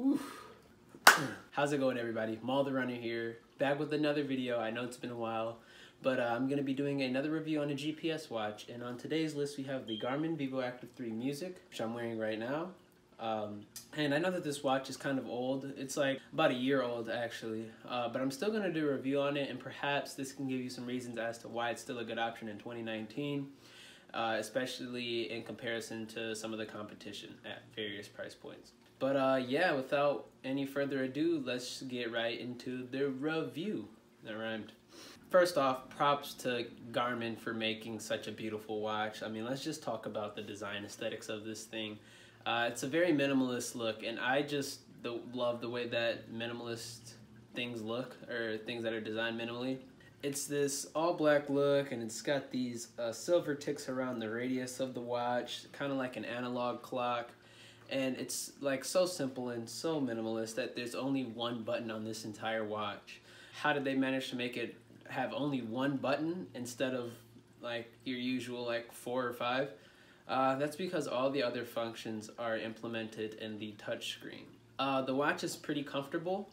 Oof. How's it going, everybody? MalTheRunner here, back with another video. I know it's been a while, but I'm going to be doing another review on a GPS watch. And on today's list, we have the Garmin Vívoactive 3 Music, which I'm wearing right now. And I know that this watch is kind of old. It's like about a year old, actually. But I'm still going to do a review on it, and perhaps this can give you some reasons as to why it's still a good option in 2019. Especially in comparison to some of the competition at various price points. But yeah, without any further ado, let's get right into the review. That rhymed. First off, props to Garmin for making such a beautiful watch. I mean, let's just talk about the design aesthetics of this thing. It's a very minimalist look, and I just love the way that minimalist things look, or things that are designed minimally. It's this all black look, and it's got these silver ticks around the radius of the watch, kind of like an analog clock. And it's like so simple and so minimalist that there's only one button on this entire watch. How did they manage to make it have only one button instead of like your usual like 4 or 5? That's because all the other functions are implemented in the touchscreen. The watch is pretty comfortable.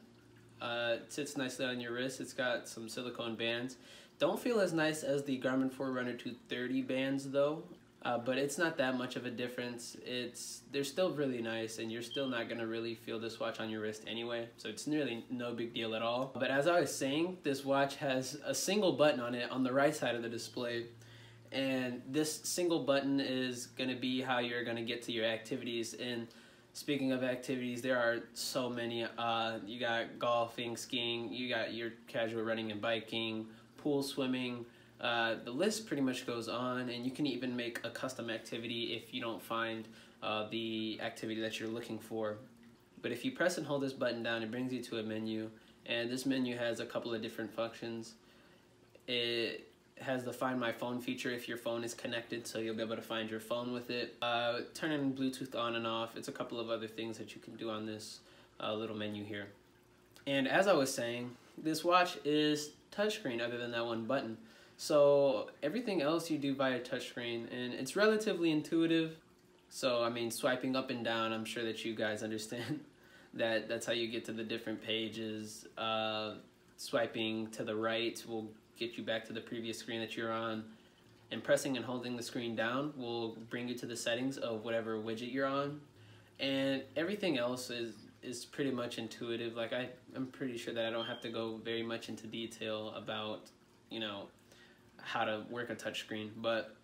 It sits nicely on your wrist. It's got some silicone bands. Don't feel as nice as the Garmin Forerunner 230 bands though, but it's not that much of a difference. They're still really nice, and you're still not gonna really feel this watch on your wrist anyway, so it's really no big deal at all. But as I was saying, this watch has a single button on it on the right side of the display, and this single button is gonna be how you're gonna get to your activities. And speaking of activities, there are so many. You got golfing, skiing, you got your casual running and biking, pool swimming. The list pretty much goes on, and you can even make a custom activity if you don't find the activity that you're looking for. But if you press and hold this button down, it brings you to a menu, and this menu has a couple of different functions. It has the Find My Phone feature if your phone is connected, so you'll be able to find your phone with it. Turning Bluetooth on and off. It's a couple of other things that you can do on this little menu here. And as I was saying, this watch is touchscreen other than that one button. So everything else you do via touchscreen, and it's relatively intuitive. So I mean, swiping up and down, I'm sure that you guys understand that that's how you get to the different pages. Swiping to the right will get you back to the previous screen that you're on, and pressing and holding the screen down will bring you to the settings of whatever widget you're on. And everything else is pretty much intuitive. Like I'm pretty sure that I don't have to go very much into detail about, you know, how to work a touchscreen. But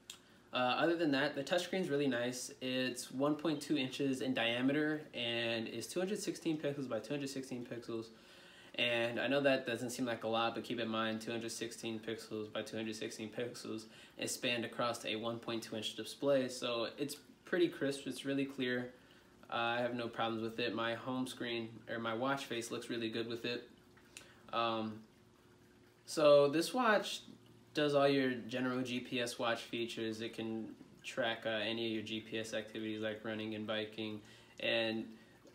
other than that, the touchscreen is really nice. It's 1.2 inches in diameter and is 216 pixels by 216 pixels. And I know that doesn't seem like a lot, but keep in mind 216 pixels by 216 pixels is spanned across a 1.2 inch display, so it's pretty crisp. It's really clear. I have no problems with it. My home screen, or my watch face, looks really good with it. So this watch does all your general GPS watch features. It can track any of your GPS activities like running and biking, and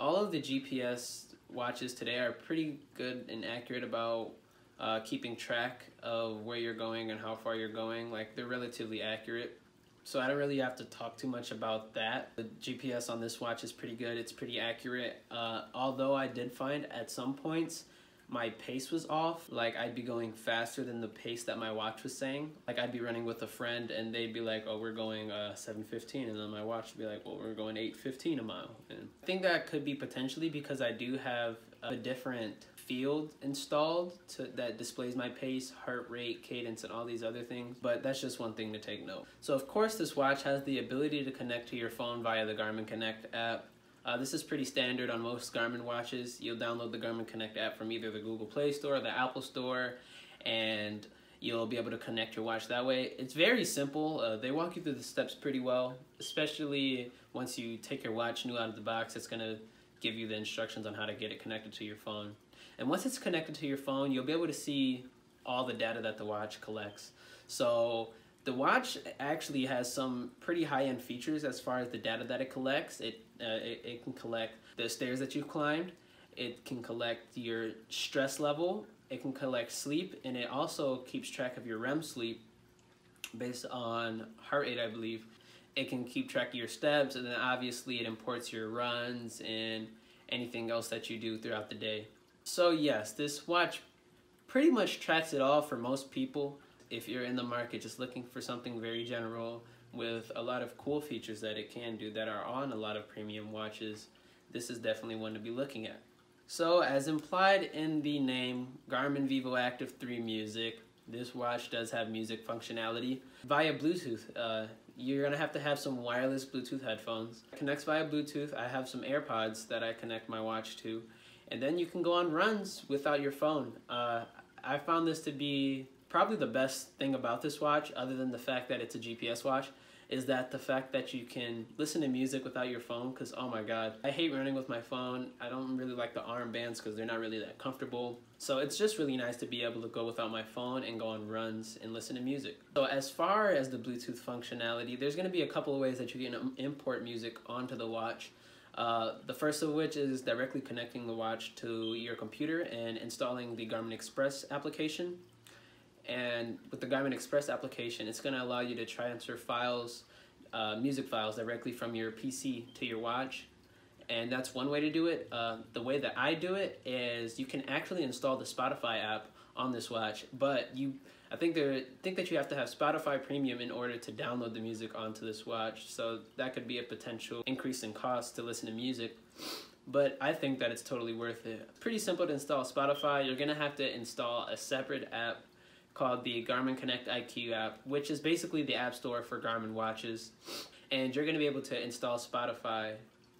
all of the GPS watches today are pretty good and accurate about keeping track of where you're going and how far you're going. Like, they're relatively accurate, so I don't really have to talk too much about that. The GPS on this watch is pretty good. It's pretty accurate, although I did find at some points my pace was off. Like, I'd be going faster than the pace that my watch was saying. Like, I'd be running with a friend and they'd be like, oh, we're going 7:15, and then my watch would be like, well, we're going 8:15 a mile. And I think that could be potentially because I do have a different field installed that displays my pace, heart rate, cadence, and all these other things. But that's just one thing to take note. So of course this watch has the ability to connect to your phone via the Garmin Connect app. This is pretty standard on most Garmin watches. You'll download the Garmin Connect app from either the Google Play Store or the Apple Store, and you'll be able to connect your watch that way. It's very simple. They walk you through the steps pretty well, especially once you take your watch new out of the box. It's going to give you the instructions on how to get it connected to your phone. And once it's connected to your phone, you'll be able to see all the data that the watch collects. So the watch actually has some pretty high-end features as far as the data that it collects. It can collect the stairs that you've climbed. It can collect your stress level. It can collect sleep, and it also keeps track of your REM sleep based on heart rate, I believe. It can keep track of your steps, and then obviously it imports your runs and anything else that you do throughout the day. So yes, this watch pretty much tracks it all for most people. If you're in the market just looking for something very general with a lot of cool features that it can do that are on a lot of premium watches, this is definitely one to be looking at. So as implied in the name, Garmin Vívoactive 3 Music, this watch does have music functionality via Bluetooth. You're gonna have to have some wireless Bluetooth headphones. It connects via Bluetooth. I have some AirPods that I connect my watch to, and then you can go on runs without your phone. I found this to be probably the best thing about this watch, other than the fact that it's a GPS watch, is that the fact that you can listen to music without your phone, because oh my god, I hate running with my phone. I don't really like the armbands because they're not really that comfortable. So it's just really nice to be able to go without my phone and go on runs and listen to music. So as far as the Bluetooth functionality, there's going to be a couple of ways that you can import music onto the watch. The first of which is directly connecting the watch to your computer and installing the Garmin Express application. And with the Garmin Express application, it's going to allow you to transfer files, music files, directly from your PC to your watch. And that's one way to do it. The way that I do it is you can actually install the Spotify app on this watch, but I think that you have to have Spotify Premium in order to download the music onto this watch. So that could be a potential increase in cost to listen to music. But I think that it's totally worth it. Pretty simple to install Spotify. You're going to have to install a separate app called the Garmin Connect IQ app, which is basically the app store for Garmin watches. And you're going to be able to install Spotify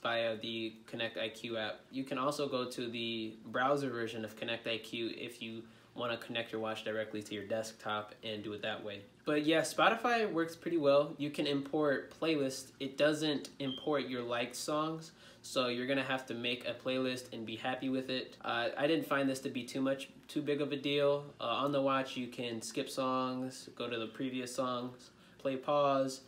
via the Connect IQ app. You can also go to the browser version of Connect IQ if you want to connect your watch directly to your desktop and do it that way. But yeah, Spotify works pretty well. You can import playlists. It doesn't import your liked songs, so you're gonna have to make a playlist and be happy with it. I didn't find this to be too big of a deal. On the watch, you can skip songs, go to the previous songs, play pause,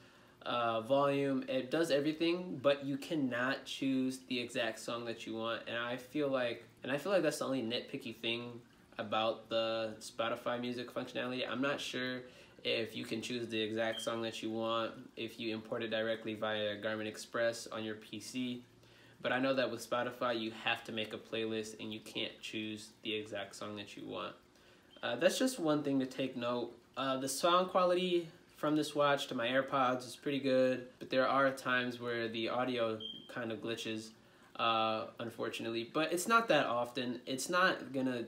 volume. It does everything, but you cannot choose the exact song that you want. And I feel like that's the only nitpicky thing about the Spotify music functionality. I'm not sure if you can choose the exact song that you want if you import it directly via Garmin Express on your PC. But I know that with Spotify, you have to make a playlist and you can't choose the exact song that you want. That's just one thing to take note. The sound quality from this watch to my AirPods is pretty good, but there are times where the audio kind of glitches, unfortunately. But it's not that often. It's not gonna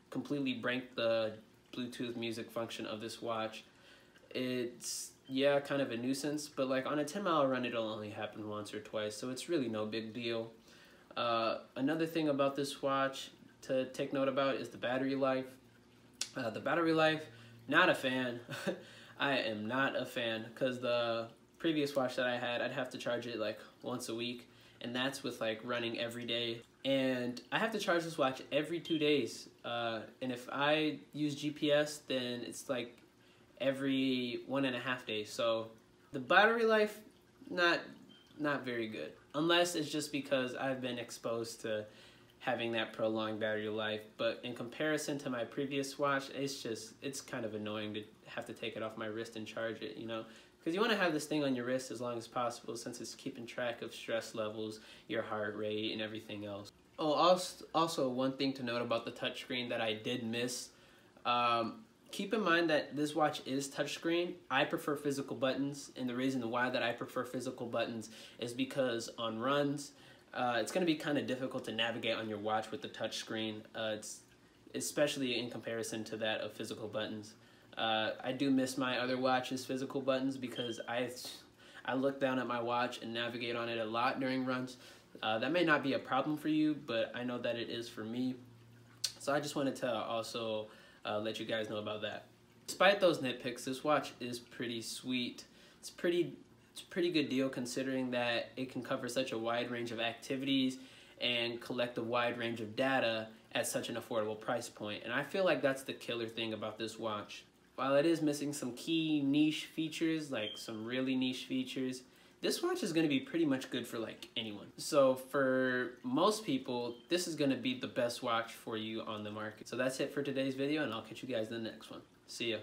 completely break the Bluetooth music function of this watch. It's, yeah, kind of a nuisance, but like on a 10-mile run, it'll only happen once or twice, so it's really no big deal. Another thing about this watch to take note about is the battery life. The battery life, not a fan. I am not a fan, because the previous watch that I had, I'd have to charge it like once a week, and that's with like running every day. And I have to charge this watch every 2 days. And if I use GPS, then it's like every 1.5 days. So the battery life, not very good. Unless it's just because I've been exposed to having that prolonged battery life. But in comparison to my previous watch, it's kind of annoying to have to take it off my wrist and charge it, you know? Because you want to have this thing on your wrist as long as possible, since it's keeping track of stress levels, your heart rate, and everything else. Oh, also one thing to note about the touchscreen that I did miss. Keep in mind that this watch is touchscreen. I prefer physical buttons, and the reason why that I prefer physical buttons is because on runs, it's going to be kind of difficult to navigate on your watch with the touchscreen. It's especially in comparison to that of physical buttons. I do miss my other watch's physical buttons because I look down at my watch and navigate on it a lot during runs. That may not be a problem for you, but I know that it is for me. So I just wanted to also let you guys know about that. Despite those nitpicks, this watch is pretty sweet. It's a pretty good deal considering that it can cover such a wide range of activities and collect a wide range of data at such an affordable price point. And I feel like that's the killer thing about this watch. While it is missing some key niche features, like some really niche features, this watch is going to be pretty much good for like anyone. So for most people, this is going to be the best watch for you on the market. So that's it for today's video, and I'll catch you guys in the next one. See ya.